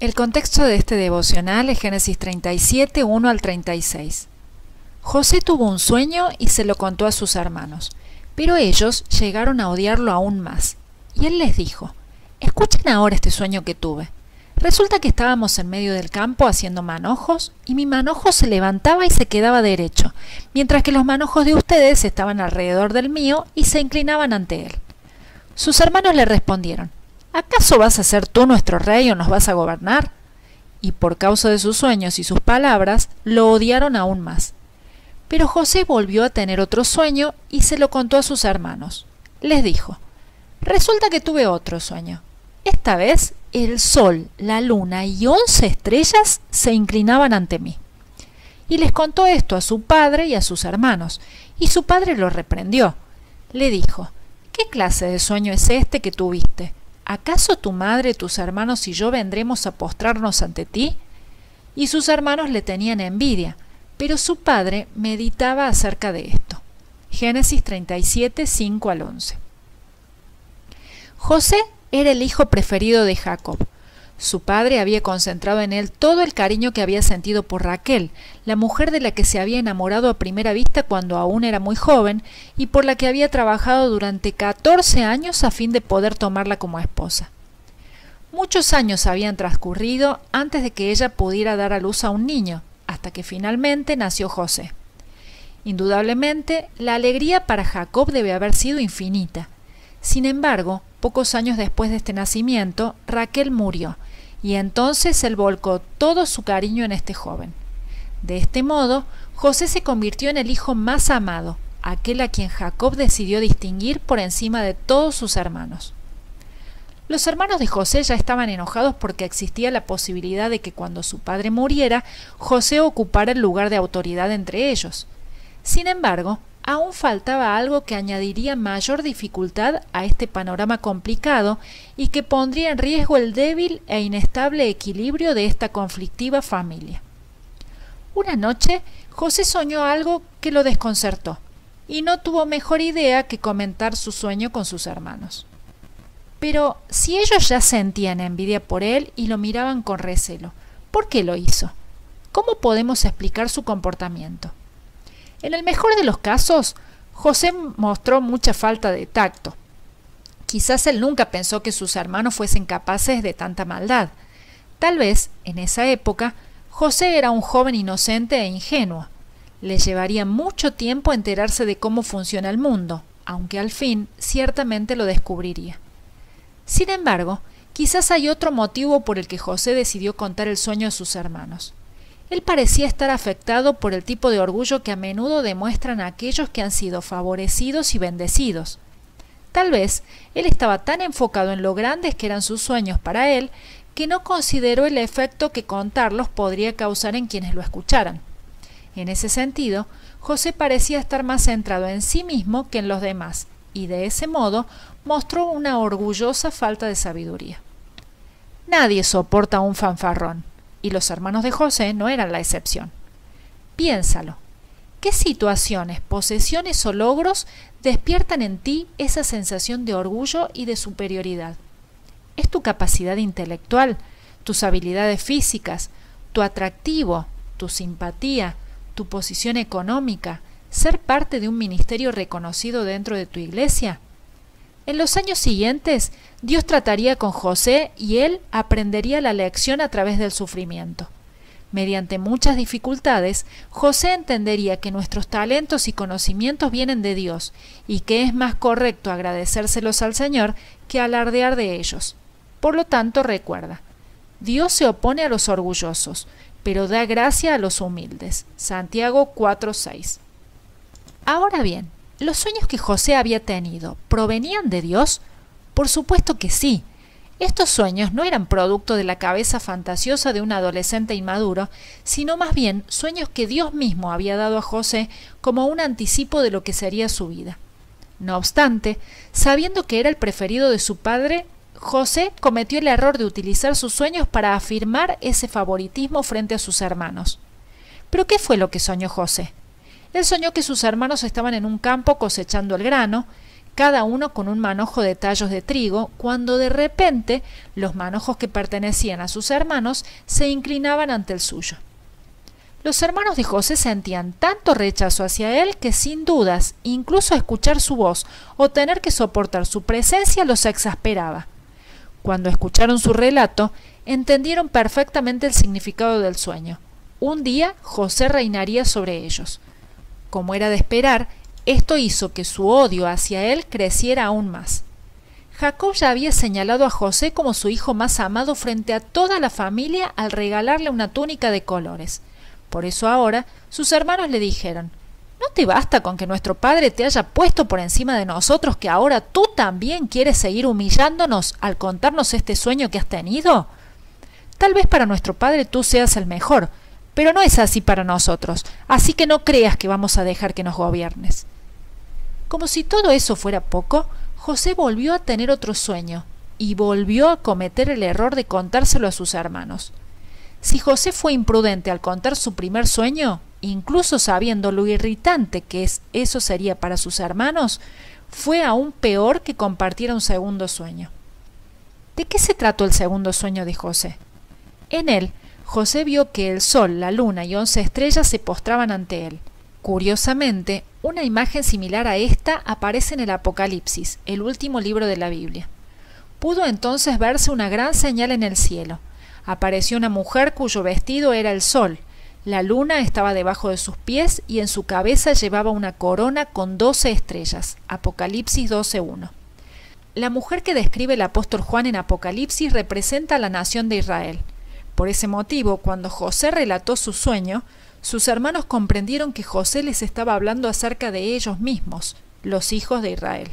El contexto de este devocional es Génesis 37, 1 al 36. José tuvo un sueño y se lo contó a sus hermanos, pero ellos llegaron a odiarlo aún más. Y él les dijo: escuchen ahora este sueño que tuve. Resulta que estábamos en medio del campo haciendo manojos y mi manojo se levantaba y se quedaba derecho, mientras que los manojos de ustedes estaban alrededor del mío y se inclinaban ante él. Sus hermanos le respondieron: ¿acaso vas a ser tú nuestro rey o nos vas a gobernar? Y por causa de sus sueños y sus palabras, lo odiaron aún más. Pero José volvió a tener otro sueño y se lo contó a sus hermanos. Les dijo: resulta que tuve otro sueño. Esta vez el sol, la luna y 11 estrellas se inclinaban ante mí. Y les contó esto a su padre y a sus hermanos, y su padre lo reprendió. Le dijo: ¿qué clase de sueño es este que tuviste? ¿Acaso tu madre, tus hermanos y yo vendremos a postrarnos ante ti? Y sus hermanos le tenían envidia, pero su padre meditaba acerca de esto. Génesis 37, 5 al 11. José era el hijo preferido de Jacob. Su padre había concentrado en él todo el cariño que había sentido por Raquel, la mujer de la que se había enamorado a primera vista cuando aún era muy joven y por la que había trabajado durante 14 años a fin de poder tomarla como esposa. Muchos años habían transcurrido antes de que ella pudiera dar a luz a un niño, hasta que finalmente nació José. Indudablemente, la alegría para Jacob debe haber sido infinita. Sin embargo, pocos años después de este nacimiento, Raquel murió, y entonces él volcó todo su cariño en este joven. De este modo, José se convirtió en el hijo más amado, aquel a quien Jacob decidió distinguir por encima de todos sus hermanos. Los hermanos de José ya estaban enojados porque existía la posibilidad de que cuando su padre muriera, José ocupara el lugar de autoridad entre ellos. Sin embargo, aún faltaba algo que añadiría mayor dificultad a este panorama complicado y que pondría en riesgo el débil e inestable equilibrio de esta conflictiva familia. Una noche, José soñó algo que lo desconcertó, y no tuvo mejor idea que comentar su sueño con sus hermanos. Pero si ellos ya sentían envidia por él y lo miraban con recelo, ¿por qué lo hizo? ¿Cómo podemos explicar su comportamiento? En el mejor de los casos, José mostró mucha falta de tacto. Quizás él nunca pensó que sus hermanos fuesen capaces de tanta maldad. Tal vez, en esa época, José era un joven inocente e ingenuo. Le llevaría mucho tiempo enterarse de cómo funciona el mundo, aunque al fin ciertamente lo descubriría. Sin embargo, quizás hay otro motivo por el que José decidió contar el sueño a sus hermanos. Él parecía estar afectado por el tipo de orgullo que a menudo demuestran aquellos que han sido favorecidos y bendecidos. Tal vez él estaba tan enfocado en lo grandes que eran sus sueños para él, que no consideró el efecto que contarlos podría causar en quienes lo escucharan. En ese sentido, José parecía estar más centrado en sí mismo que en los demás, y de ese modo mostró una orgullosa falta de sabiduría. Nadie soporta a un fanfarrón, y los hermanos de José no eran la excepción. Piénsalo. ¿Qué situaciones, posesiones o logros despiertan en ti esa sensación de orgullo y de superioridad? ¿Es tu capacidad intelectual, tus habilidades físicas, tu atractivo, tu simpatía, tu posición económica, ser parte de un ministerio reconocido dentro de tu iglesia? En los años siguientes, Dios trataría con José y él aprendería la lección a través del sufrimiento. Mediante muchas dificultades, José entendería que nuestros talentos y conocimientos vienen de Dios y que es más correcto agradecérselos al Señor que alardear de ellos. Por lo tanto, recuerda, Dios se opone a los orgullosos, pero da gracia a los humildes. Santiago 4:6. Ahora bien, ¿los sueños que José había tenido provenían de Dios? Por supuesto que sí. Estos sueños no eran producto de la cabeza fantasiosa de un adolescente inmaduro, sino más bien sueños que Dios mismo había dado a José como un anticipo de lo que sería su vida. No obstante, sabiendo que era el preferido de su padre, José cometió el error de utilizar sus sueños para afirmar ese favoritismo frente a sus hermanos. ¿Pero qué fue lo que soñó José? Él soñó que sus hermanos estaban en un campo cosechando el grano, cada uno con un manojo de tallos de trigo, cuando de repente los manojos que pertenecían a sus hermanos se inclinaban ante el suyo. Los hermanos de José sentían tanto rechazo hacia él que sin dudas, incluso escuchar su voz o tener que soportar su presencia los exasperaba. Cuando escucharon su relato, entendieron perfectamente el significado del sueño. Un día José reinaría sobre ellos. Como era de esperar, esto hizo que su odio hacia él creciera aún más. Jacob ya había señalado a José como su hijo más amado frente a toda la familia al regalarle una túnica de colores. Por eso ahora sus hermanos le dijeron: ¿no te basta con que nuestro padre te haya puesto por encima de nosotros, que ahora tú también quieres seguir humillándonos al contarnos este sueño que has tenido? Tal vez para nuestro padre tú seas el mejor, pero no es así para nosotros, así que no creas que vamos a dejar que nos gobiernes. Como si todo eso fuera poco, José volvió a tener otro sueño y volvió a cometer el error de contárselo a sus hermanos. Si José fue imprudente al contar su primer sueño, incluso sabiendo lo irritante que eso sería para sus hermanos, fue aún peor que compartiera un segundo sueño. ¿De qué se trató el segundo sueño de José? En él, José vio que el sol, la luna y 11 estrellas se postraban ante él. Curiosamente, una imagen similar a esta aparece en el Apocalipsis, el último libro de la Biblia. Pudo entonces verse una gran señal en el cielo. Apareció una mujer cuyo vestido era el sol. La luna estaba debajo de sus pies y en su cabeza llevaba una corona con 12 estrellas. Apocalipsis 12:1. La mujer que describe el apóstol Juan en Apocalipsis representa a la nación de Israel. Por ese motivo, cuando José relató su sueño, sus hermanos comprendieron que José les estaba hablando acerca de ellos mismos, los hijos de Israel.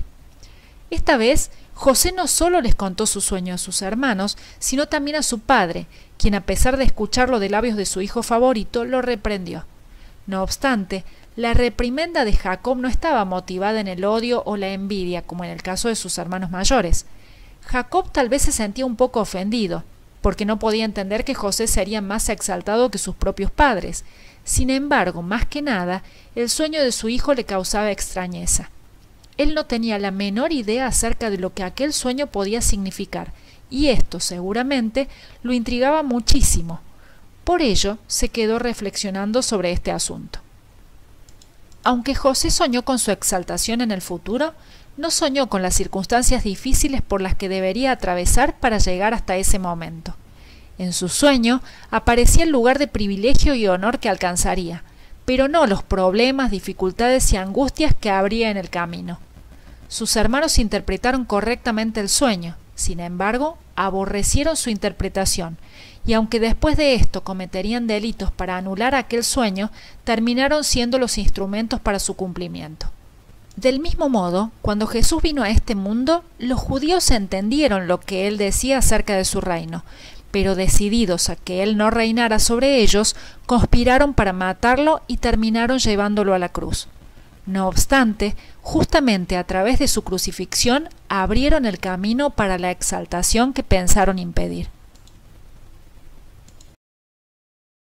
Esta vez, José no solo les contó su sueño a sus hermanos, sino también a su padre, quien a pesar de escucharlo de labios de su hijo favorito, lo reprendió. No obstante, la reprimenda de Jacob no estaba motivada en el odio o la envidia, como en el caso de sus hermanos mayores. Jacob tal vez se sentía un poco ofendido, porque no podía entender que José sería más exaltado que sus propios padres. Sin embargo, más que nada, el sueño de su hijo le causaba extrañeza. Él no tenía la menor idea acerca de lo que aquel sueño podía significar, y esto seguramente lo intrigaba muchísimo. Por ello, se quedó reflexionando sobre este asunto. Aunque José soñó con su exaltación en el futuro, no soñó con las circunstancias difíciles por las que debería atravesar para llegar hasta ese momento. En su sueño aparecía el lugar de privilegio y honor que alcanzaría, pero no los problemas, dificultades y angustias que habría en el camino. Sus hermanos interpretaron correctamente el sueño, sin embargo, aborrecieron su interpretación, y aunque después de esto cometerían delitos para anular aquel sueño, terminaron siendo los instrumentos para su cumplimiento. Del mismo modo, cuando Jesús vino a este mundo, los judíos entendieron lo que él decía acerca de su reino, pero decididos a que él no reinara sobre ellos, conspiraron para matarlo y terminaron llevándolo a la cruz. No obstante, justamente a través de su crucifixión abrieron el camino para la exaltación que pensaron impedir.